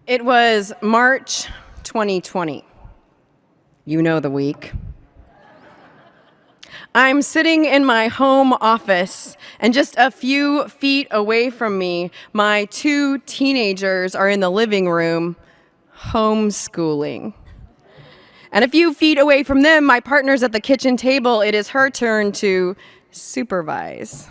It was March 2020. You know the week. I'm sitting in my home office, and just a few feet away from me, my two teenagers are in the living room, homeschooling. And a few feet away from them, my partner's at the kitchen table. It is her turn to supervise.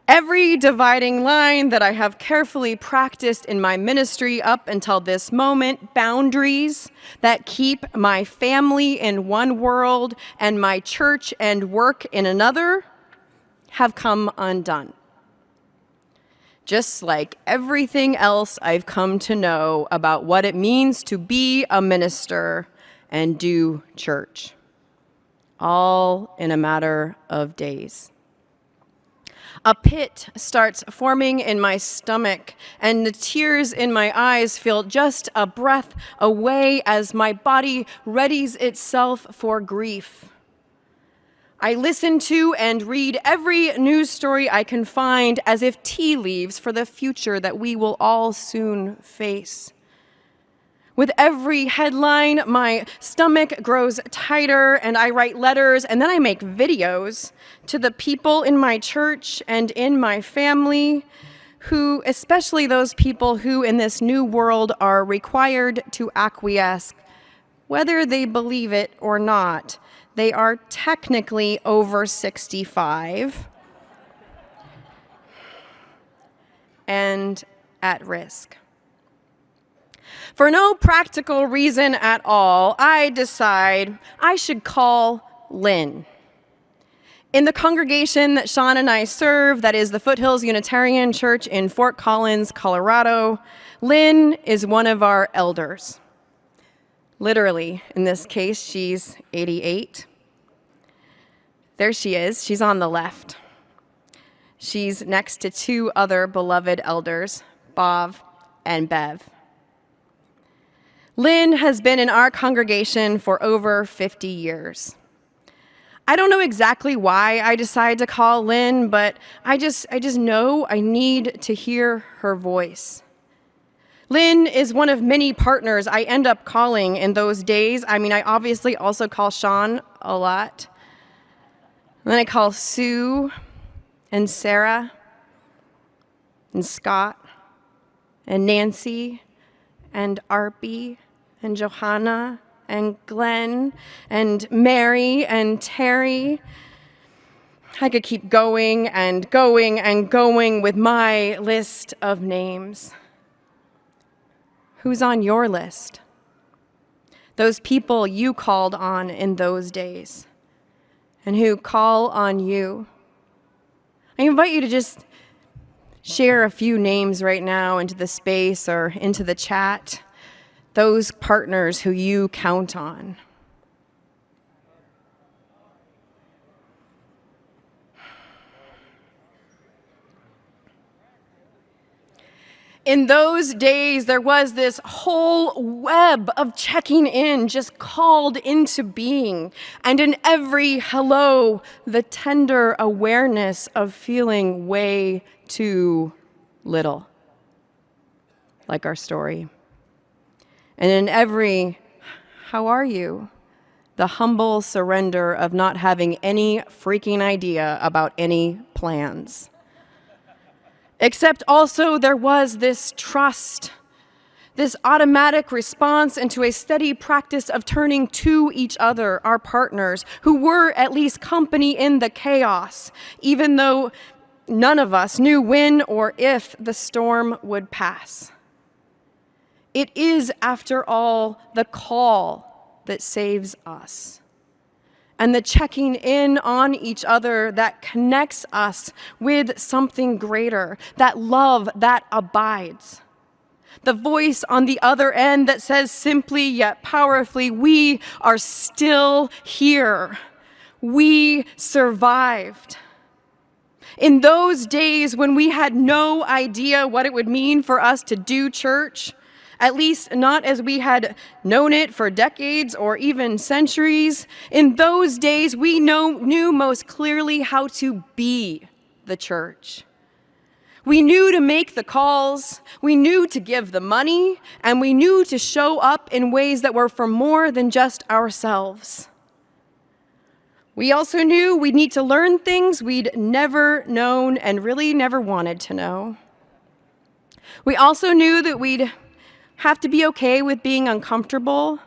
Every dividing line that I have carefully practiced in my ministry up until this moment, boundaries that keep my family in one world and my church and work in another, have come undone. Just like everything else I've come to know about what it means to be a minister and do church, all in a matter of days. A pit starts forming in my stomach, and the tears in my eyes feel just a breath away as my body readies itself for grief. I listen to and read every news story I can find as if tea leaves for the future that we will all soon face. With every headline, my stomach grows tighter, and I write letters, and then I make videos to the people in my church and in my family who, especially those people who in this new world are required to acquiesce, whether they believe it or not. They are technically over 65 and at risk. For no practical reason at all, I decide I should call Lynn. In the congregation that Sean and I serve, that is the Foothills Unitarian Church in Fort Collins, Colorado, Lynn is one of our elders. Literally, in this case, she's 88. There she is. She's on the left. She's next to two other beloved elders, Bob and Bev. Lynn has been in our congregation for over 50 years. I don't know exactly why I decided to call Lynn, but I just know I need to hear her voice. Lynn is one of many partners I end up calling in those days. I mean, I obviously also call Sean a lot. And then I call Sue and Sarah and Scott and Nancy and Arpie and Johanna and Glenn and Mary and Terry. I could keep going and going and going with my list of names. Who's on your list? Those people you called on in those days and who call on you. I invite you to just share a few names right now into the space or into the chat. Those partners who you count on. In those days, there was this whole web of checking in just called into being. And in every hello, the tender awareness of feeling way too little, like our story. And in every, how are you? The humble surrender of not having any freaking idea about any plans. Except also there was this trust, this automatic response into a steady practice of turning to each other, our partners, who were at least company in the chaos, even though none of us knew when or if the storm would pass. It is, after all, the call that saves us, and the checking in on each other that connects us with something greater, that love that abides. The voice on the other end that says simply yet powerfully, we are still here. We survived. In those days when we had no idea what it would mean for us to do church, at least not as we had known it for decades or even centuries. In those days, we knew most clearly how to be the church. We knew to make the calls, we knew to give the money, and we knew to show up in ways that were for more than just ourselves. We also knew we'd need to learn things we'd never known and really never wanted to know. We also knew that we'd have to be okay with being uncomfortable,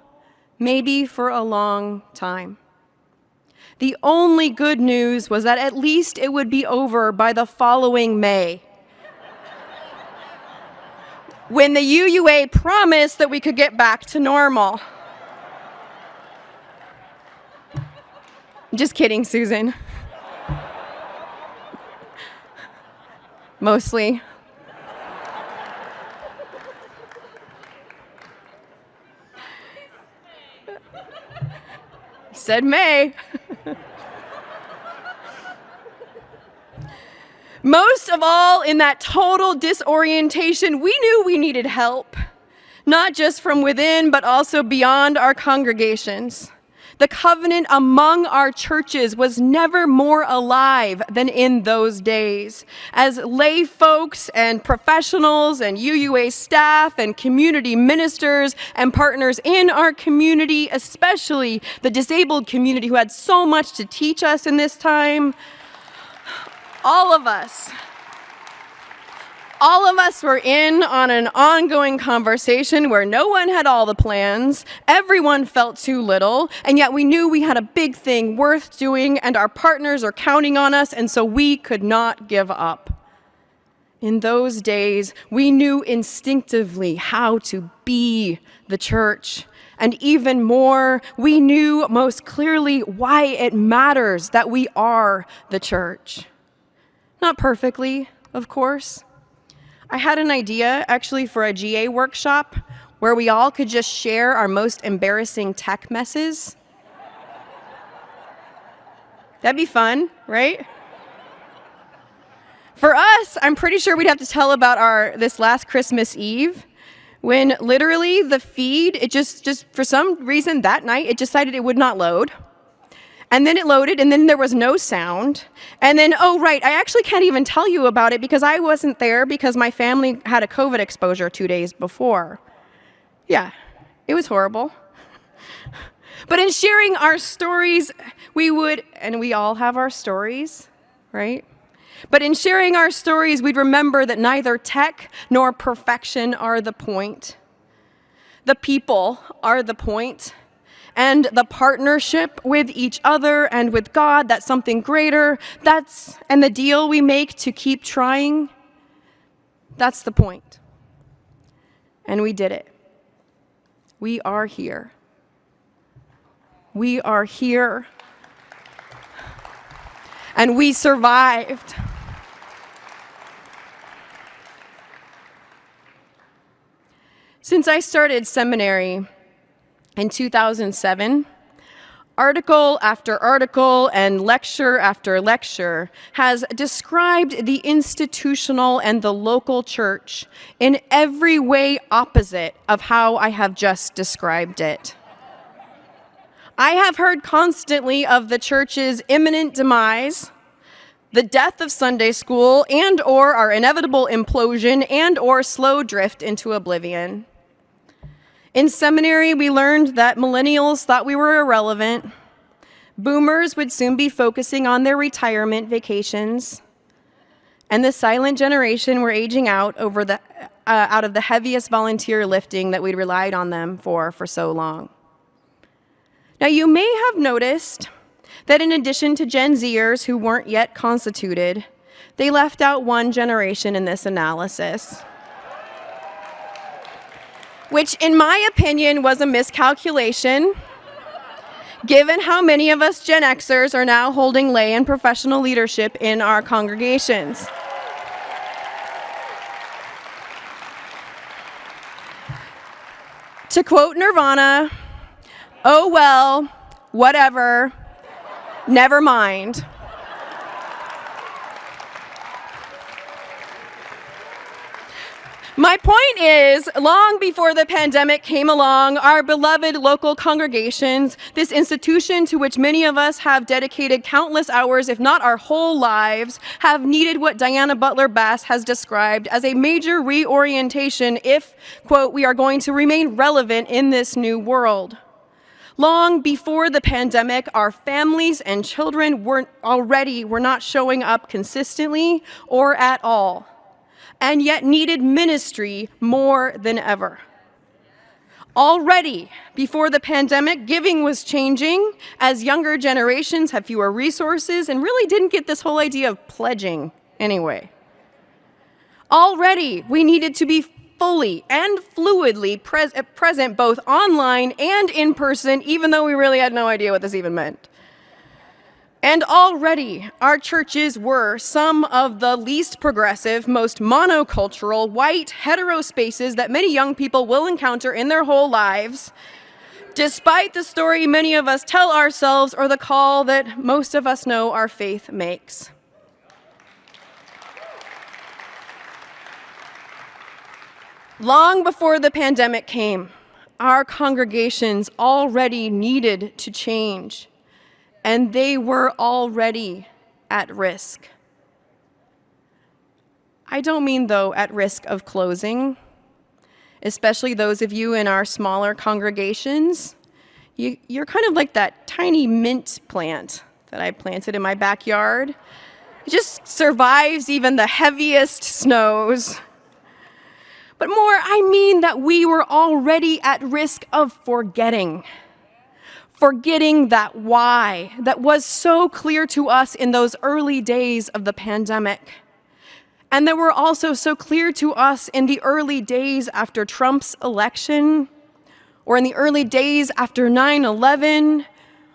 maybe for a long time. The only good news was that at least it would be over by the following May, when the UUA promised that we could get back to normal. Just kidding, Susan. Mostly. Said May. Most of all, in that total disorientation, we knew we needed help, not just from within, but also beyond our congregations. The covenant among our churches was never more alive than in those days. As lay folks and professionals and UUA staff and community ministers and partners in our community, especially the disabled community who had so much to teach us in this time, all of us were in on an ongoing conversation where no one had all the plans, everyone felt too little, and yet we knew we had a big thing worth doing and our partners are counting on us, and so we could not give up. In those days, we knew instinctively how to be the church. And even more, we knew most clearly why it matters that we are the church. Not perfectly, of course. I had an idea, actually, for a GA workshop where we all could just share our most embarrassing tech messes. That'd be fun, right? For us, I'm pretty sure we'd have to tell about this last Christmas Eve when literally the feed, it just for some reason that night, it decided it would not load. And then it loaded, and then there was no sound. And then, oh, right, I actually can't even tell you about it because I wasn't there because my family had a COVID exposure 2 days before. Yeah, it was horrible. But in sharing our stories, we would, and we all have our stories, right? But in sharing our stories, we'd remember that neither tech nor perfection are the point. The people are the point. And the partnership with each other and with God, that's something greater. And the deal we make to keep trying, that's the point. And we did it. We are here. We are here. And we survived. Since I started seminary in 2007, article after article and lecture after lecture has described the institutional and the local church in every way opposite of how I have just described it. I have heard constantly of the church's imminent demise, the death of Sunday school, and or our inevitable implosion and or slow drift into oblivion. In seminary, we learned that millennials thought we were irrelevant. Boomers would soon be focusing on their retirement vacations. And the silent generation were aging out out of the heaviest volunteer lifting that we'd relied on them for so long. Now, you may have noticed that in addition to Gen Zers who weren't yet constituted, they left out one generation in this analysis, which in my opinion was a miscalculation, given how many of us Gen Xers are now holding lay and professional leadership in our congregations. To quote Nirvana, "Oh well, whatever, never mind." My point is, long before the pandemic came along, our beloved local congregations, this institution to which many of us have dedicated countless hours, if not our whole lives, have needed what Diana Butler Bass has described as a major reorientation if, quote, we are going to remain relevant in this new world. Long before the pandemic, our families and children were not showing up consistently or at all, and yet needed ministry more than ever. Already, before the pandemic, giving was changing as younger generations had fewer resources and really didn't get this whole idea of pledging anyway. Already, we needed to be fully and fluidly present both online and in person, even though we really had no idea what this even meant. And already, our churches were some of the least progressive, most monocultural, white, hetero spaces that many young people will encounter in their whole lives, despite the story many of us tell ourselves or the call that most of us know our faith makes. Long before the pandemic came, our congregations already needed to change. And they were already at risk. I don't mean, though, at risk of closing, especially those of you in our smaller congregations. You're kind of like that tiny mint plant that I planted in my backyard. It just survives even the heaviest snows. But more, I mean that we were already at risk of forgetting that why that was so clear to us in those early days of the pandemic, and that were also so clear to us in the early days after Trump's election, or in the early days after 9/11,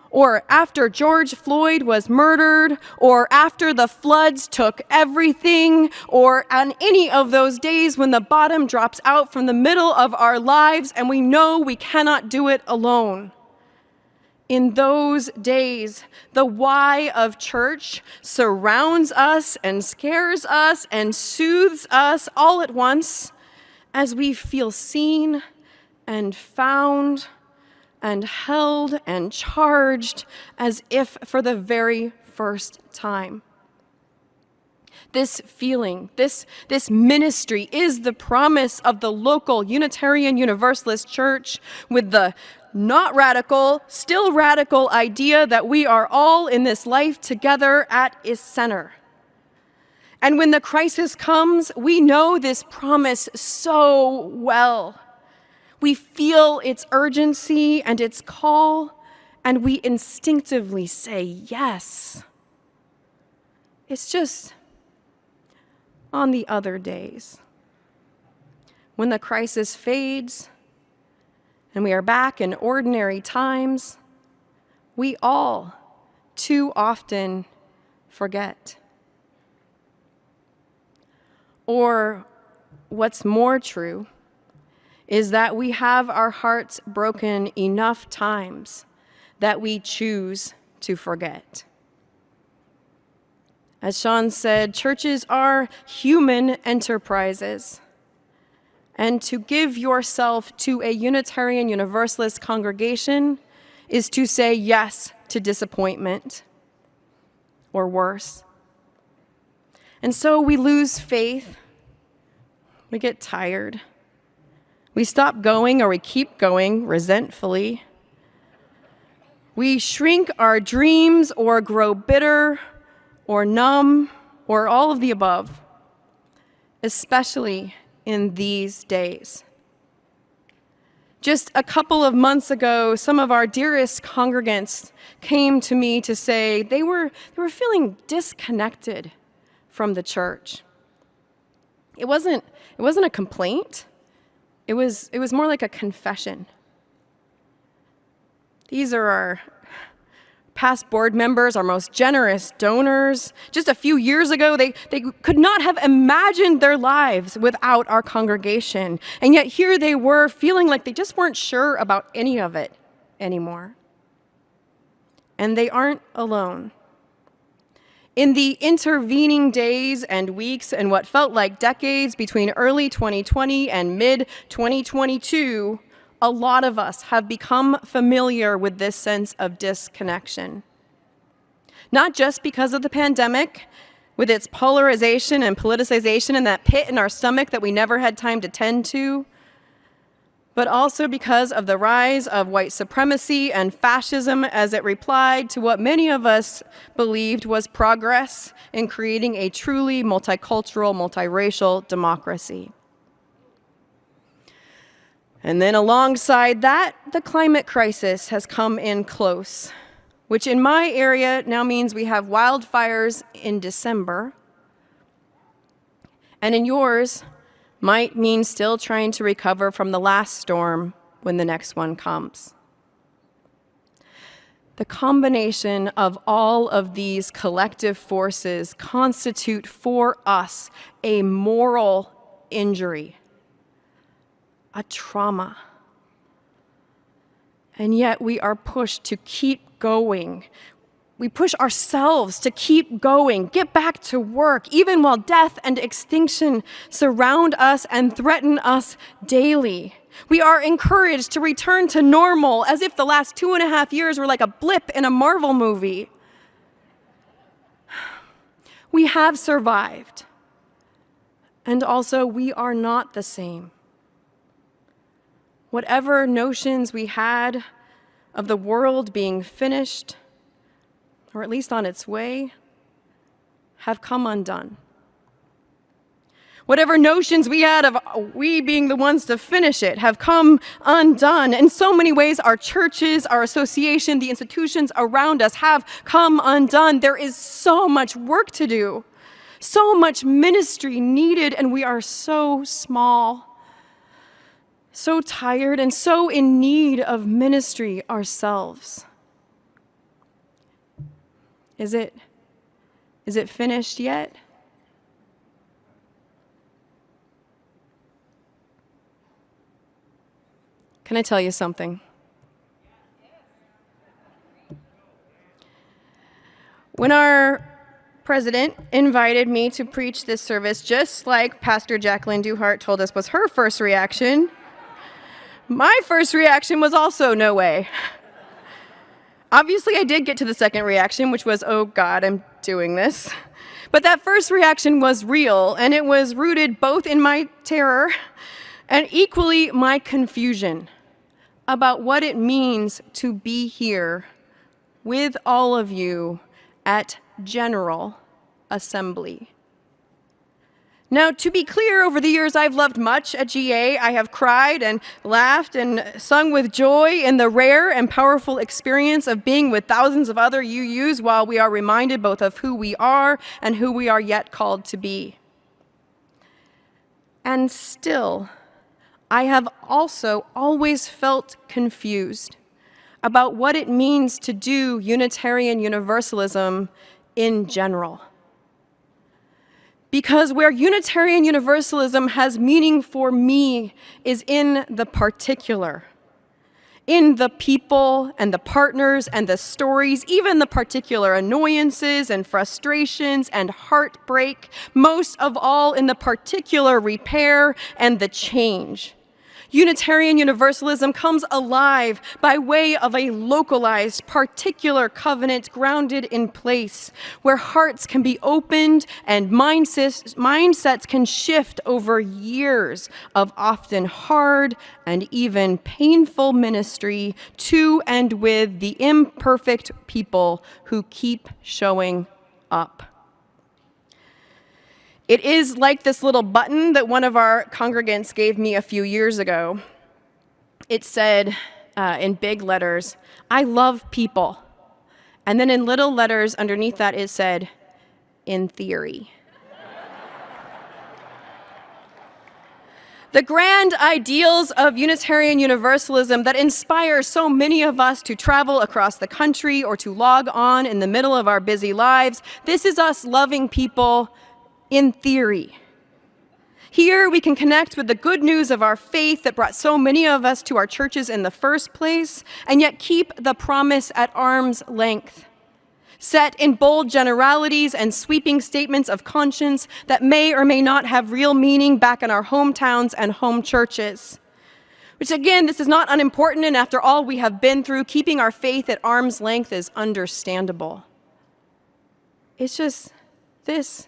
or after George Floyd was murdered, or after the floods took everything, or on any of those days when the bottom drops out from the middle of our lives and we know we cannot do it alone. In those days, the why of church surrounds us and scares us and soothes us all at once as we feel seen and found and held and charged as if for the very first time. This feeling, this ministry is the promise of the local Unitarian Universalist Church with the not radical, still radical idea that we are all in this life together at its center. And when the crisis comes, we know this promise so well. We feel its urgency and its call, and we instinctively say yes. It's just on the other days, when the crisis fades, and we are back in ordinary times, we all too often forget. Or what's more true is that we have our hearts broken enough times that we choose to forget. As Sean said, churches are human enterprises. And to give yourself to a Unitarian Universalist congregation is to say yes to disappointment, or worse. And so we lose faith, we get tired, we stop going or we keep going resentfully. We shrink our dreams or grow bitter or numb or all of the above, especially in these days. Just a couple of months ago, some of our dearest congregants came to me to say they were feeling disconnected from the church. It wasn't a complaint. It was more like a confession. These are our past board members, our most generous donors. Just a few years ago, they could not have imagined their lives without our congregation. And yet here they were feeling like they just weren't sure about any of it anymore. And they aren't alone. In the intervening days and weeks and what felt like decades between early 2020 and mid-2022, a lot of us have become familiar with this sense of disconnection. Not just because of the pandemic, with its polarization and politicization and that pit in our stomach that we never had time to tend to, but also because of the rise of white supremacy and fascism as it replied to what many of us believed was progress in creating a truly multicultural, multiracial democracy. And then alongside that, the climate crisis has come in close, which in my area now means we have wildfires in December, and in yours, might mean still trying to recover from the last storm when the next one comes. The combination of all of these collective forces constitute for us a moral injury, a trauma. And yet we are pushed to keep going. We push ourselves to keep going, get back to work, even while death and extinction surround us and threaten us daily. We are encouraged to return to normal as if the last 2.5 years were like a blip in a Marvel movie. We have survived. And also, we are not the same. Whatever notions we had of the world being finished, or at least on its way, have come undone. Whatever notions we had of we being the ones to finish it have come undone. In so many ways, our churches, our association, the institutions around us have come undone. There is so much work to do, so much ministry needed, and we are so small, so tired, and so in need of ministry ourselves. Is it finished yet? Can I tell you something? When our president invited me to preach this service, just like Pastor Jacqueline Duhart told us was her first reaction, my first reaction was also no way. Obviously, I did get to the second reaction, which was, oh God, I'm doing this. But that first reaction was real, and it was rooted both in my terror and equally my confusion about what it means to be here with all of you at General Assembly. Now, to be clear, over the years I've loved much at GA. I have cried and laughed and sung with joy in the rare and powerful experience of being with thousands of other UUs while we are reminded both of who we are and who we are yet called to be. And still, I have also always felt confused about what it means to do Unitarian Universalism in general. Because where Unitarian Universalism has meaning for me is in the particular, in the people and the partners and the stories, even the particular annoyances and frustrations and heartbreak, most of all in the particular repair and the change. Unitarian Universalism comes alive by way of a localized, particular covenant grounded in place, where hearts can be opened and mindsets can shift over years of often hard and even painful ministry to and with the imperfect people who keep showing up. It is like this little button that one of our congregants gave me a few years ago. It said in big letters, "I love people." And then in little letters underneath that it said, "in theory." The grand ideals of Unitarian Universalism that inspire so many of us to travel across the country or to log on in the middle of our busy lives, this is us loving people in theory. Here we can connect with the good news of our faith that brought so many of us to our churches in the first place, and yet keep the promise at arm's length. set in bold generalities and sweeping statements of conscience that may or may not have real meaning back in our hometowns and home churches. Which again, this is not unimportant, and after all we have been through, keeping our faith at arm's length is understandable. It's just this.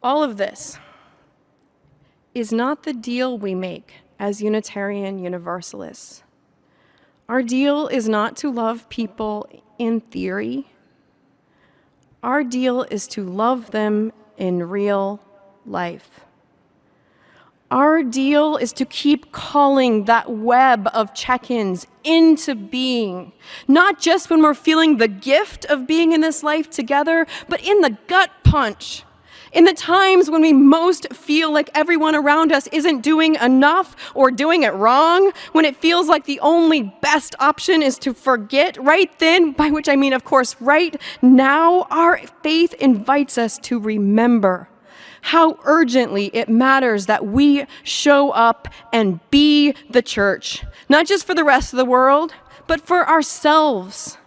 All of this is not the deal we make as Unitarian Universalists. Our deal is not to love people in theory. Our deal is to love them in real life. Our deal is to keep calling that web of check-ins into being, not just when we're feeling the gift of being in this life together, but in the gut punch, in the times when we most feel like everyone around us isn't doing enough or doing it wrong, when it feels like the only best option is to forget. Right then, by which I mean, of course, right now, our faith invites us to remember how urgently it matters that we show up and be the church, not just for the rest of the world, but for ourselves.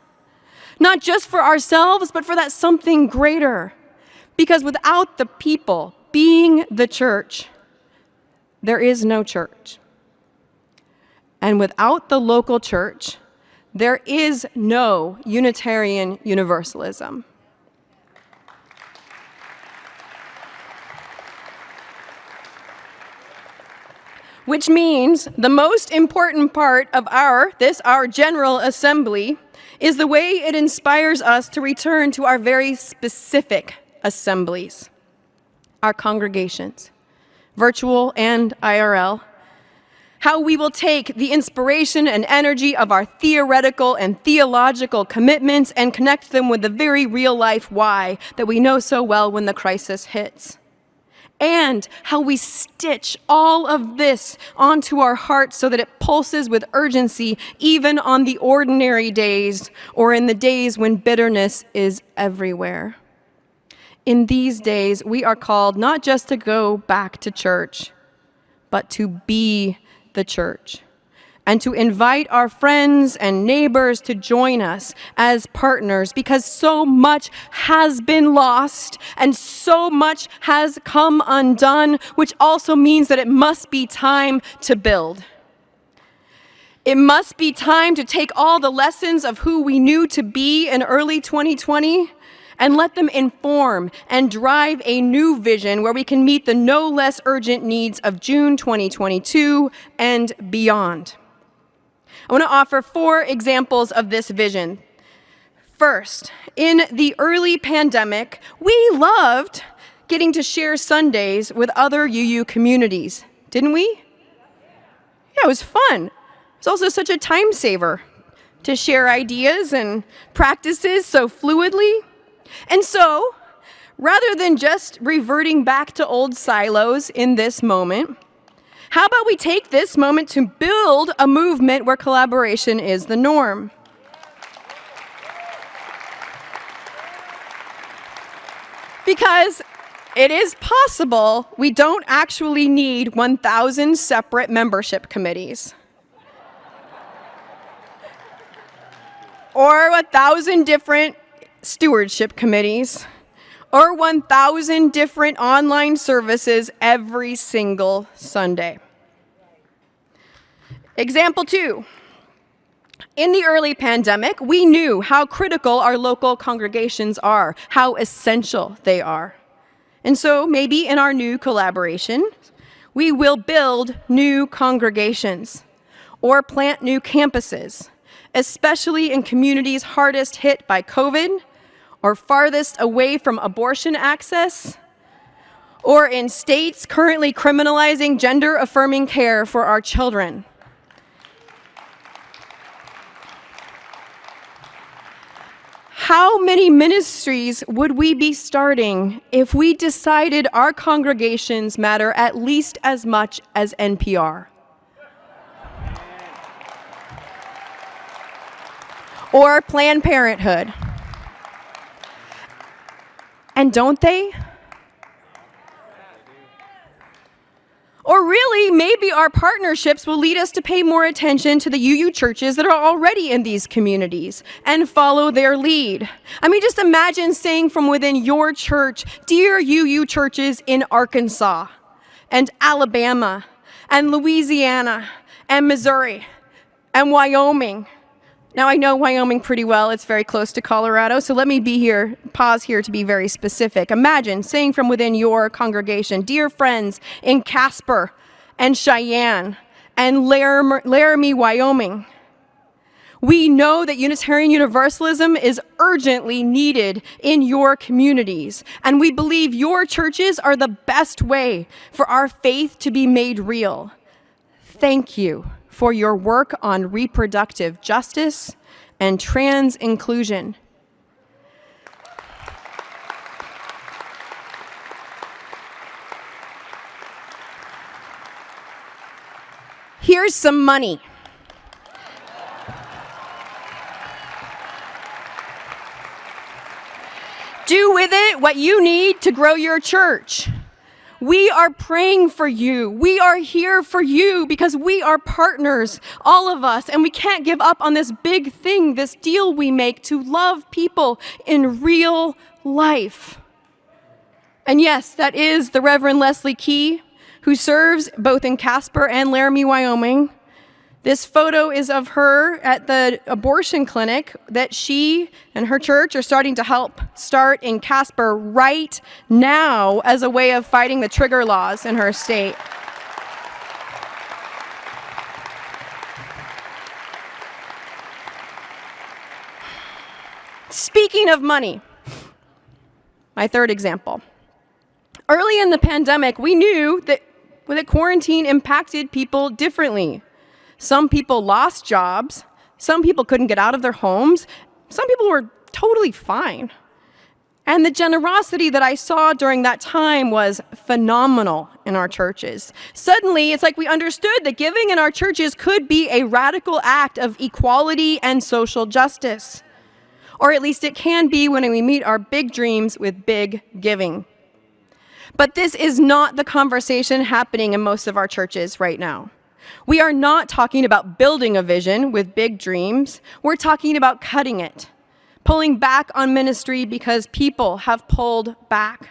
Not just for ourselves, but for that something greater. Because without the people being the church, there is no church. And without the local church, there is no Unitarian Universalism. Which means the most important part of our General Assembly is the way it inspires us to return to our very specific assemblies, our congregations, virtual and IRL, how we will take the inspiration and energy of our theoretical and theological commitments and connect them with the very real life why that we know so well when the crisis hits. And how we stitch all of this onto our hearts so that it pulses with urgency even on the ordinary days or in the days when bitterness is everywhere. In these days, we are called not just to go back to church, but to be the church, and to invite our friends and neighbors to join us as partners, because so much has been lost and so much has come undone, which also means that it must be time to build. It must be time to take all the lessons of who we knew to be in early 2020 and let them inform and drive a new vision where we can meet the no less urgent needs of June 2022 and beyond. I want to offer 4 examples of this vision. First, in the early pandemic, we loved getting to share Sundays with other UU communities, didn't we? Yeah, it was fun. It was also such a time saver to share ideas and practices so fluidly. And so, rather than just reverting back to old silos in this moment, how about we take this moment to build a movement where collaboration is the norm? Because it is possible we don't actually need 1,000 separate membership committees. Or 1,000 different stewardship committees. Or 1,000 different online services every single Sunday. Example 2. In the early pandemic, we knew how critical our local congregations are, how essential they are. And so maybe in our new collaboration, we will build new congregations or plant new campuses, especially in communities hardest hit by COVID, or farthest away from abortion access, or in states currently criminalizing gender-affirming care for our children. How many ministries would we be starting if we decided our congregations matter at least as much as NPR? Or Planned Parenthood? And don't they? Or really, maybe our partnerships will lead us to pay more attention to the UU churches that are already in these communities and follow their lead. I mean, just imagine saying from within your church, "Dear UU churches in Arkansas and Alabama and Louisiana and Missouri and Wyoming." Now, I know Wyoming pretty well. It's very close to Colorado, so let me pause here to be very specific. Imagine saying from within your congregation, "Dear friends in Casper and Cheyenne and Laramie, Wyoming, we know that Unitarian Universalism is urgently needed in your communities, and we believe your churches are the best way for our faith to be made real. Thank you for your work on reproductive justice and trans inclusion." Here's some money. Do with it what you need to grow your church. We are praying for you. We are here for you because we are partners, all of us, and we can't give up on this big thing, this deal we make to love people in real life. And yes, that is the Reverend Leslie Key, who serves both in Casper and Laramie, Wyoming. This photo is of her at the abortion clinic that she and her church are starting to help start in Casper right now as a way of fighting the trigger laws in her state. Speaking of money, my third example. Early in the pandemic, we knew that quarantine impacted people differently. Some people lost jobs. Some people couldn't get out of their homes. Some people were totally fine. And the generosity that I saw during that time was phenomenal in our churches. Suddenly, it's like we understood that giving in our churches could be a radical act of equality and social justice. Or at least it can be when we meet our big dreams with big giving. But this is not the conversation happening in most of our churches right now. We are not talking about building a vision with big dreams. We're talking about cutting it, pulling back on ministry because people have pulled back.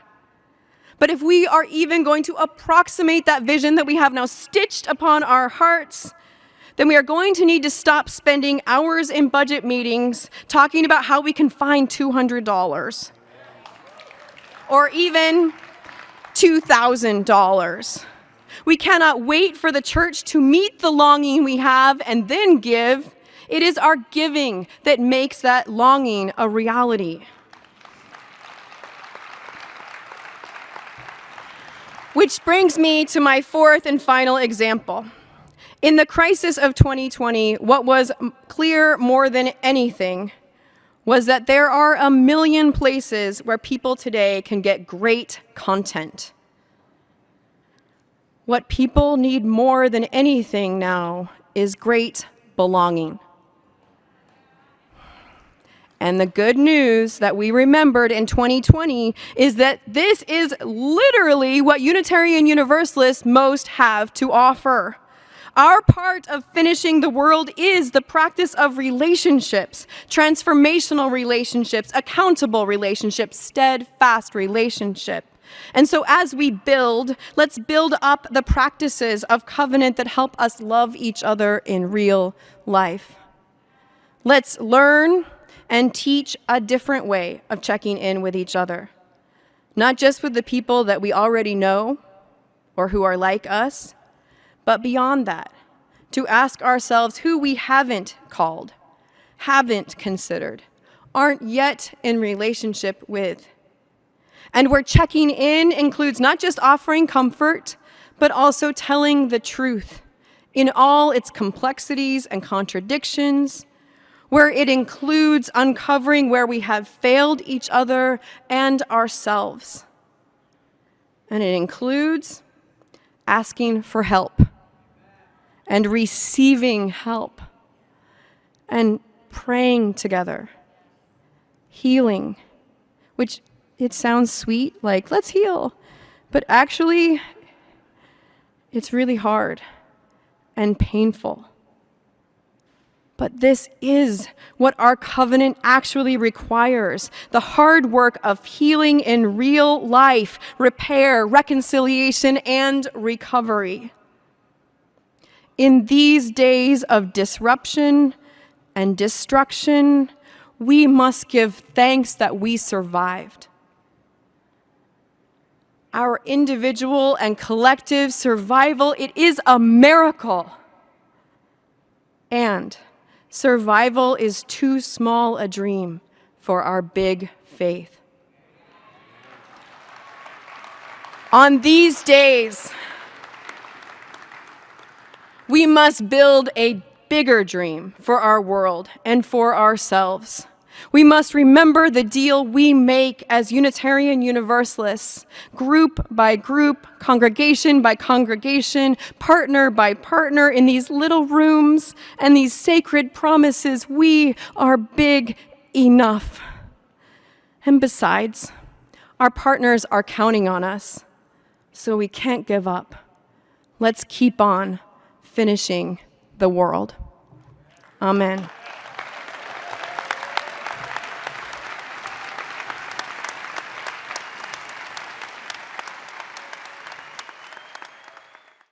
But if we are even going to approximate that vision that we have now stitched upon our hearts, then we are going to need to stop spending hours in budget meetings talking about how we can find $200 or even $2,000. We cannot wait for the church to meet the longing we have and then give. It is our giving that makes that longing a reality. Which brings me to my fourth and final example. In the crisis of 2020, what was clear more than anything was that there are a million places where people today can get great content. What people need more than anything now is great belonging. And the good news that we remembered in 2020 is that this is literally what Unitarian Universalists most have to offer. Our part of finishing the world is the practice of relationships, transformational relationships, accountable relationships, steadfast relationship. And so as we build, let's build up the practices of covenant that help us love each other in real life. Let's learn and teach a different way of checking in with each other, not just with the people that we already know or who are like us, but beyond that, to ask ourselves who we haven't called, haven't considered, aren't yet in relationship with. And where checking in includes not just offering comfort, but also telling the truth in all its complexities and contradictions, where it includes uncovering where we have failed each other and ourselves. And it includes asking for help and receiving help and praying together, healing, which it sounds sweet, like let's heal, but actually It's really hard and painful. But this is what our covenant actually requires: the hard work of healing in real life, repair, reconciliation, and recovery. In these days of disruption and destruction, we must give thanks that we survived. Our individual and collective survival, it is a miracle. And survival is too small a dream for our big faith. On these days, we must build a bigger dream for our world and for ourselves. We must remember the deal we make as Unitarian Universalists, group by group, congregation by congregation, partner by partner in these little rooms and these sacred promises. We are big enough. And besides, our partners are counting on us, so we can't give up. Let's keep on finishing the world. Amen.